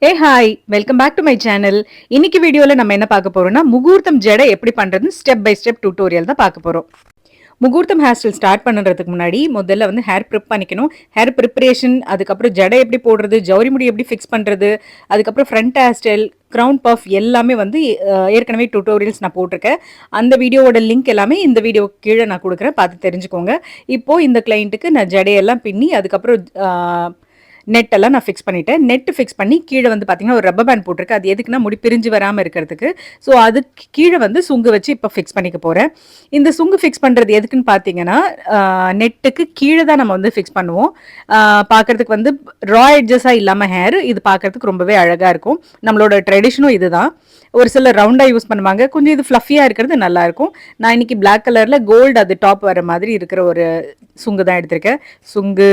Hey hi, welcome back to my channel. இன்னைக்கு வீடியோல நம்ம என்ன பார்க்க போறோம்னா முகூர்த்தம் ஜடை எப்படி பண்றதுன்னு ஸ்டெப் பை ஸ்டெப் டியூட்டோரியல் தான் பார்க்க போறோம். முகூர்த்தம் ஹேர் ஸ்டைல் ஸ்டார்ட் பண்ணுறதுக்கு முன்னாடி முதல்ல வந்து ஹேர் ப்ரிப் பண்ணிக்கணும். ஹேர் ப்ரிப்பரேஷன், அதுக்கப்புறம் ஜடை எப்படி போடுறது, ஜவுரி முடி எப்படி ஃபிக்ஸ் பண்ணுறது, அதுக்கப்புறம் front hair style, crown puff எல்லாமே வந்து ஏற்கனவே டியூட்டோரியல்ஸ் நான் போட்டிருக்கேன். அந்த வீடியோவோட லிங்க் எல்லாமே இந்த வீடியோ கீழே நான் கொடுக்குறேன், பார்த்து தெரிஞ்சுக்கோங்க. இப்போது இந்த கிளைண்ட்டுக்கு நான் ஜடையெல்லாம் பின்னி அதுக்கப்புறம் நெட் எல்லாம் நான் ஃபிக்ஸ் பண்ணிட்டேன். நெட் ஃபிக்ஸ் பண்ணி கீழே வந்து பார்த்தீங்கன்னா ஒரு ரப்பர் பேண்ட் போட்டிருக்கு. அது எதுக்குன்னா முடி பிரிஞ்சு வராமல் இருக்கிறதுக்கு. ஸோ அதுக்கு கீழே வந்து சுங்கு வச்சு இப்போ ஃபிக்ஸ் பண்ணிக்க போகிறேன். இந்த சுங்கு ஃபிக்ஸ் பண்ணுறது எதுக்குன்னு பார்த்தீங்கன்னா நெட்டுக்கு கீழே தான் நம்ம வந்து ஃபிக்ஸ் பண்ணுவோம். பார்க்குறதுக்கு வந்து ரா எட்ஜஸாக இல்லாமல் ஹேர் இது பார்க்குறதுக்கு ரொம்பவே அழகாக இருக்கும். நம்மளோட ட்ரெடிஷனும் இதுதான். ஒரு சில ரவுண்டாக யூஸ் பண்ணுவாங்க, கொஞ்சம் இது ஃப்ளஃபியாக இருக்கிறது நல்லாயிருக்கும். நான் இன்னைக்கு பிளாக் கலரில் கோல்டு அது டாப் வர மாதிரி இருக்கிற ஒரு சுங்கு தான் எடுத்திருக்கேன். சுங்கு,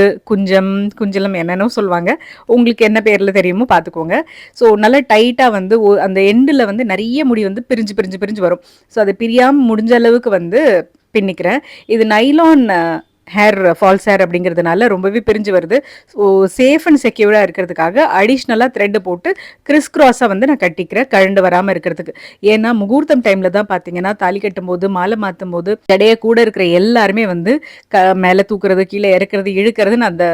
குஞ்சலம் என்னென்னு சொல்லுவாங்க, உங்களுக்கு என்ன பேரில் தெரியுமோ பார்த்துக்கோங்க. ஸோ நல்லா டைட்டாக வந்து அந்த எண்டில் வந்து நிறைய முடி வந்து பிரிஞ்சு வரும். ஸோ அதை பிரியாமல் முடிஞ்ச அளவுக்கு வந்து பின்னிக்கிறேன். இது நைலான் ஹேர் ஃபால்ஸ் ஹேர் அப்படிங்கிறதுனால ரொம்பவே பிரிஞ்சு வருது. ஸோ சேஃப் அண்ட் செக்யூர்டாக இருக்கிறதுக்காக அடிஷ்னலாக த்ரெட்டு போட்டு கிறிஸ் கிராஸாக வந்து நான் கட்டிக்கிறேன், கழண்டு வராமல் இருக்கிறதுக்கு. ஏன்னா முகூர்த்தம் டைமில் தான் பார்த்தீங்கன்னா தாலி கட்டும் போது, மாலை மாற்றும் போது ஜடைய கூட இருக்கிற எல்லாருமே வந்து மேலே தூக்குறது, கீழே இறக்குறது, இழுக்கிறதுன்னு அந்த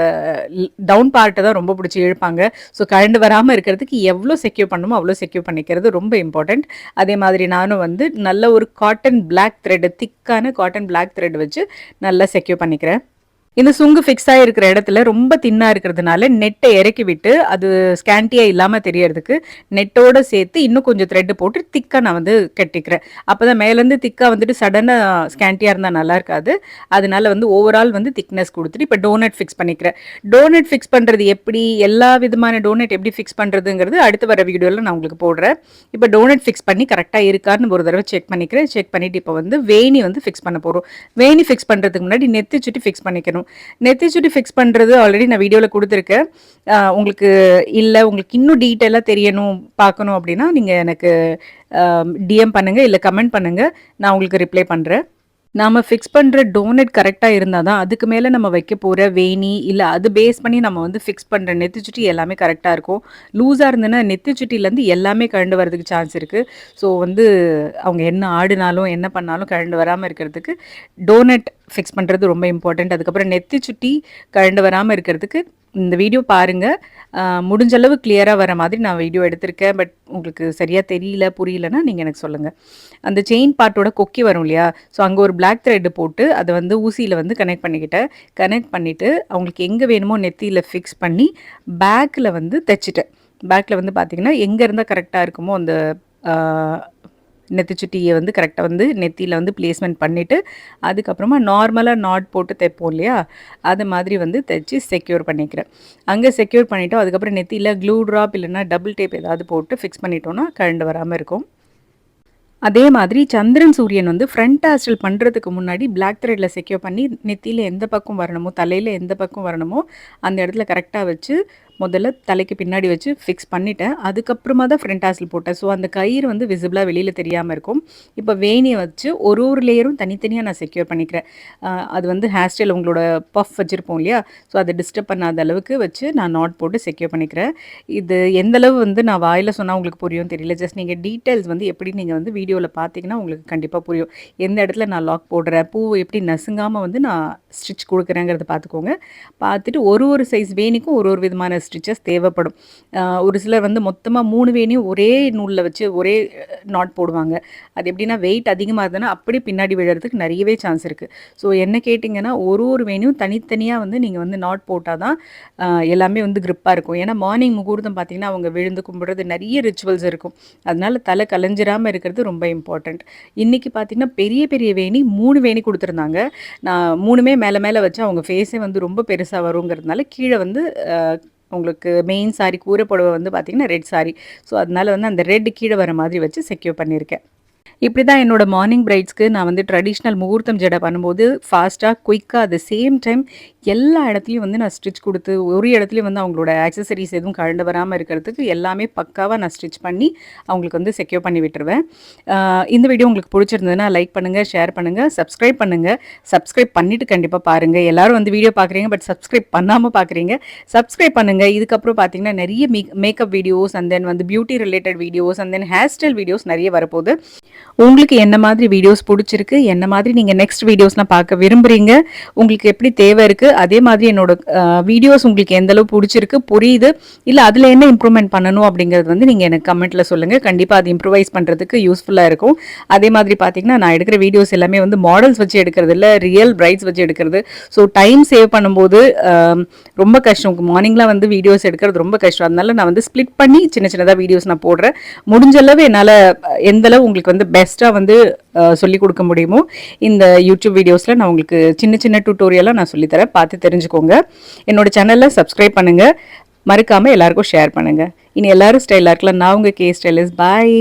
டவுன் பார்ட்டை தான் ரொம்ப பிடிச்சி இழுப்பாங்க. ஸோ கழண்டு வராமல் இருக்கிறதுக்கு எவ்வளோ செக்யூர் பண்ணுமோ அவ்வளோ செக்யூர் பண்ணிக்கிறது ரொம்ப இம்பார்ட்டண்ட். அதே மாதிரி நானும் வந்து நல்ல ஒரு காட்டன் பிளாக் த்ரெட், திக்கான காட்டன் பிளாக் த்ரெட் வச்சு நல்லா செக்யூர் பண்ணிக்கிறேன். இந்த சுங்கு ஃபிக்ஸ் ஆகிருக்கிற இடத்துல ரொம்ப தின்னா இருக்கிறதுனால நெட்டை இறக்கி விட்டு அது ஸ்கேண்டியாக இல்லாமல் தெரியறதுக்கு நெட்டோட சேர்த்து இன்னும் கொஞ்சம் த்ரெட்டு போட்டு திக்காக நான் வந்து கட்டிக்கிறேன். அப்போ தான் மேலேருந்து திக்காக வந்துட்டு சடனாக ஸ்கேண்டியாக இருந்தால் நல்லா இருக்காது. அதனால வந்து ஓவரால் வந்து திக்னஸ் கொடுத்துட்டு இப்போ டோனட் ஃபிக்ஸ் பண்ணிக்கிறேன். டோனட் ஃபிக்ஸ் பண்ணுறது எப்படி, எல்லா விதமான டோனட் எப்படி ஃபிக்ஸ் பண்ணுறதுங்கிறது அடுத்து வர வீடியோவில் நான் உங்களுக்கு போடுறேன். இப்போ டோனட் ஃபிக்ஸ் பண்ணி கரெக்டாக இருக்கான்னு ஒரு தடவை செக் பண்ணிக்கிறேன். செக் பண்ணிவிட்டு இப்போ வந்து வேணி வந்து ஃபிக்ஸ் பண்ண போகிறோம். வேணி ஃபிக்ஸ் பண்ணுறதுக்கு முன்னாடி நெத்தி சுட்டி ஃபிக்ஸ் பண்ணிக்கணும். நெத்தி சுட்டி ஃபிக்ஸ் பண்ணுறது ஆல்ரெடி நான் வீடியோவில் கொடுத்துருக்கேன். உங்களுக்கு இன்னும் டீட்டெயிலாக தெரியணும், பார்க்கணும் அப்படின்னா நீங்கள் எனக்கு டிஎம் பண்ணுங்கள், இல்லை கமெண்ட் பண்ணுங்கள், நான் உங்களுக்கு ரிப்ளை பண்ணுறேன். நாம் ஃபிக்ஸ் பண்ணுற டோனட் கரெக்டாக இருந்தால் தான் அதுக்கு மேலே நம்ம வைக்க போகிற வேணி இல்லை அது பேஸ் பண்ணி நம்ம வந்து ஃபிக்ஸ் பண்ணுற நெத்திச்சுட்டி எல்லாமே கரெக்டாக இருக்கும். லூஸாக இருந்ததுன்னா நெத்திச்சுட்டிலேருந்து எல்லாமே கழண்டு வரதுக்கு சான்ஸ் இருக்குது. ஸோ வந்து அவங்க என்ன ஆடினாலும் என்ன பண்ணாலும் கழண்டு வராமல் இருக்கிறதுக்கு டோனட் ஃபிக்ஸ் பண்ணுறது ரொம்ப இம்பார்ட்டண்ட். அதுக்கப்புறம் நெத்திச்சுட்டி கழண்டு வராமல் இருக்கிறதுக்கு இந்த வீடியோ பாருங்கள். முடிஞ்சளவு கிளியராக வர மாதிரி நான் வீடியோ எடுத்திருக்கேன். பட் உங்களுக்கு சரியாக தெரியல, புரியலன்னா நீங்கள் எனக்கு சொல்லுங்கள். அந்த செயின் பார்ட்டோட கொக்கி வரும் இல்லையா, ஸோ அங்கே ஒரு பிளாக் த்ரெட்டு போட்டு அதை வந்து ஊசியில் வந்து கனெக்ட் பண்ணிவிட்டு அவங்களுக்கு எங்கே வேணுமோ நெத்தியில் ஃபிக்ஸ் பண்ணி பேக்கில் வந்து தைச்சிட்டேன். பேக்கில் வந்து பார்த்திங்கன்னா எங்கே இருந்தால் கரெக்டாக இருக்குமோ அந்த நெத்திச்சுட்டியை வந்து கரெக்டாக வந்து நெத்தியில் வந்து பிளேஸ்மெண்ட் பண்ணிவிட்டு அதுக்கப்புறமா நார்மலாக நாட் போட்டு தைப்போம் இல்லையா, அது மாதிரி வந்து தைச்சி செக்யூர் பண்ணிக்கிறேன். அங்கே செக்யூர் பண்ணிவிட்டோம். அதுக்கப்புறம் நெத்தியில் க்ளூ ட்ராப் இல்லைன்னா டபுள் டேப் ஏதாவது போட்டு ஃபிக்ஸ் பண்ணிட்டோன்னா கழண்டு வராமல் இருக்கும். அதே மாதிரி சந்திரன் சூரியன் வந்து ஃப்ரண்ட் ஹேர் ஸ்டைல் பண்ணுறதுக்கு முன்னாடி பிளாக் த்ரெட்டில் செக்யூர் பண்ணி நெத்தியில் எந்த பக்கம் வரணுமோ, தலையில் எந்த பக்கம் வரணுமோ அந்த இடத்துல கரெக்டாக வச்சு முதல்ல தலைக்கு பின்னாடி வச்சு ஃபிக்ஸ் பண்ணிட்டேன். அதுக்கப்புறமா தான் ஃப்ரண்ட் ஹேர் ஸ்டைல் போட்டேன். ஸோ அந்த கயிறு வந்து விசிபிளாக வெளியில் தெரியாமல் இருக்கும். இப்போ வேணியை வச்சு ஒரு லேயரும் தனித்தனியாக நான் செக்யூர் பண்ணிக்கிறேன். அது வந்து ஹேர் ஸ்டைல் உங்களோட பஃப் வச்சுருப்போம் இல்லையா, ஸோ அதை டிஸ்டர்ப் பண்ணாத அளவுக்கு வச்சு நான் நாட் போட்டு செக்யூர் பண்ணிக்கிறேன். இது எந்தளவு வந்து நான் வாயில் சொன்னால் உங்களுக்கு புரியும் தெரியல. ஜஸ்ட் நீங்கள் டீட்டெயில்ஸ் வந்து எப்படி நீங்கள் வந்து வீடியோவில் பார்த்தீங்கன்னா உங்களுக்கு கண்டிப்பாக புரியும். எந்த இடத்துல நான் லாக் போடுறேன், பூ எப்படி நசுங்காமல் வந்து நான் ஸ்டிச் கொடுக்குறேங்கிறத பார்த்துக்கோங்க. பார்த்துட்டு ஒரு சைஸ் வேணிக்கும் ஒரு விதமான ஸ்டிச்சஸ் தேவைப்படும். ஒரு சிலர் வந்து மொத்தமாக 3 வேணியும் ஒரே நூலில் வச்சு ஒரே நாட் போடுவாங்க. அது எப்படின்னா வெயிட் அதிகமாக இருந்ததுன்னா அப்படியே பின்னாடி விழுறதுக்கு நிறையவே சான்ஸ் இருக்குது. ஸோ என்ன கேட்டிங்கன்னா ஒரு வேணியும் தனித்தனியாக வந்து நீங்கள் வந்து நாட் போட்டால் தான் எல்லாமே வந்து க்ரிப்பாக இருக்கும். ஏன்னா மார்னிங் முகூர்த்தம் பார்த்திங்கன்னா அவங்க விழுந்து கும்பிட்றது நிறைய ரிச்சுவல்ஸ் இருக்கும். அதனால தலை கலைஞ்சிராமல் இருக்கிறது ரொம்ப இம்பார்ட்டண்ட். இன்றைக்கி பார்த்திங்கன்னா பெரிய வேணி 3 வேணி கொடுத்துருந்தாங்க. நான் 3மே மேலே வச்சு அவங்க ஃபேஸே வந்து ரொம்ப பெருசாக வருங்கிறதுனால கீழே வந்து உங்களுக்கு மெயின் சாரி கூரை புடவை வந்து பார்த்திங்கன்னா ரெட் சாரி. ஸோ அதனால் வந்து அந்த ரெட் கீழே வர மாதிரி வச்சு செக்யூர் பண்ணியிருக்கேன். இப்படி தான் என்னோட மார்னிங் பிரைட்ஸ்க்கு நான் வந்து ட்ரெடிஷ்னல் முகூர்த்தம் ஜடை பண்ணும்போது ஃபாஸ்ட்டாக, குயிக்காக அட் த சேம் டைம் எல்லா இடத்துலையும் வந்து நான் ஸ்டிச் கொடுத்து, ஒரு இடத்துலையும் வந்து அவங்களோட ஆக்சசரிஸ் எதுவும் கழண்டு வராமல் இருக்கிறதுக்கு எல்லாமே பக்காவாக நான் ஸ்டிச் பண்ணி அவங்களுக்கு வந்து செக்யூர் பண்ணி விட்டுருவேன். இந்த வீடியோ உங்களுக்கு பிடிச்சிருந்ததுன்னா லைக் பண்ணுங்கள், ஷேர் பண்ணுங்கள், சப்ஸ்கிரைப் பண்ணுங்கள். சப்ஸ்கிரைப் பண்ணிவிட்டு கண்டிப்பாக பாருங்கள். எல்லோரும் வந்து வீடியோ பார்க்குறீங்க, பட் சப்ஸ்கிரைப் பண்ணாமல் பார்க்குறீங்க. சப்ஸ்கிரைப் பண்ணுங்கள். இதுக்கப்புறம் பார்த்தீங்கன்னா நிறைய மேக்கப் வீடியோஸ் அண்ட் தென் வந்து beauty related videos and then hair style videos நிறைய வரப்போகுது. உங்களுக்கு என்ன மாதிரி வீடியோஸ் பிடிச்சிருக்கு, என்ன மாதிரி நீங்கள் நெக்ஸ்ட் வீடியோஸ்லாம் பார்க்க விரும்புகிறீங்க, உங்களுக்கு எப்படி தேவை இருக்குது, அதே மாதிரி என்னோட வீடியோஸ் உங்களுக்கு எந்த அளவு பிடிச்சிருக்கு, புரியுது, இல்லை அதில் என்ன இம்ப்ரூவ்மெண்ட் பண்ணணும் அப்படிங்கிறது வந்து நீங்கள் எனக்கு கமெண்ட்டில் சொல்லுங்கள். கண்டிப்பாக அது இம்ப்ரூவைஸ் பண்ணுறதுக்கு யூஸ்ஃபுல்லாக இருக்கும். அதே மாதிரி பார்த்தீங்கன்னா நான் எடுக்கிற வீடியோஸ் எல்லாமே வந்து மாடல்ஸ் வச்சு எடுக்கிறது இல்லை, ரியல் பிரைட்ஸ் வச்சு எடுக்கிறது. ஸோ டைம் சேவ் பண்ணும்போது ரொம்ப கஷ்டம். மார்னிங்லாம் வந்து வீடியோஸ் எடுக்கிறது ரொம்ப கஷ்டம். அதனால நான் வந்து ஸ்ப்ளிட் பண்ணி சின்ன சின்னதாக வீடியோஸ் நான் போடுறேன். முடிஞ்சளவு என்னால் எந்தளவு உங்களுக்கு வந்து பெஸ்ட்டாக வந்து சொல்லிக் கொடுக்க முடியுமோ இந்த யூடியூப் வீடியோஸில் நான் உங்களுக்கு சின்ன சின்ன டியூட்டோரியலாக நான் சொல்லித்தரேன். பார்த்து தெரிஞ்சுக்கோங்க. என்னோட சேனலில் சப்ஸ்கிரைப் பண்ணுங்கள். மறக்காமல் எல்லாருக்கும் ஷேர் பண்ணுங்கள். இனி எல்லாரும் ஸ்டைலாக இருக்கலாம். நான் உங்கள் கே ஸ்டைலிஸ்ட். பாய்.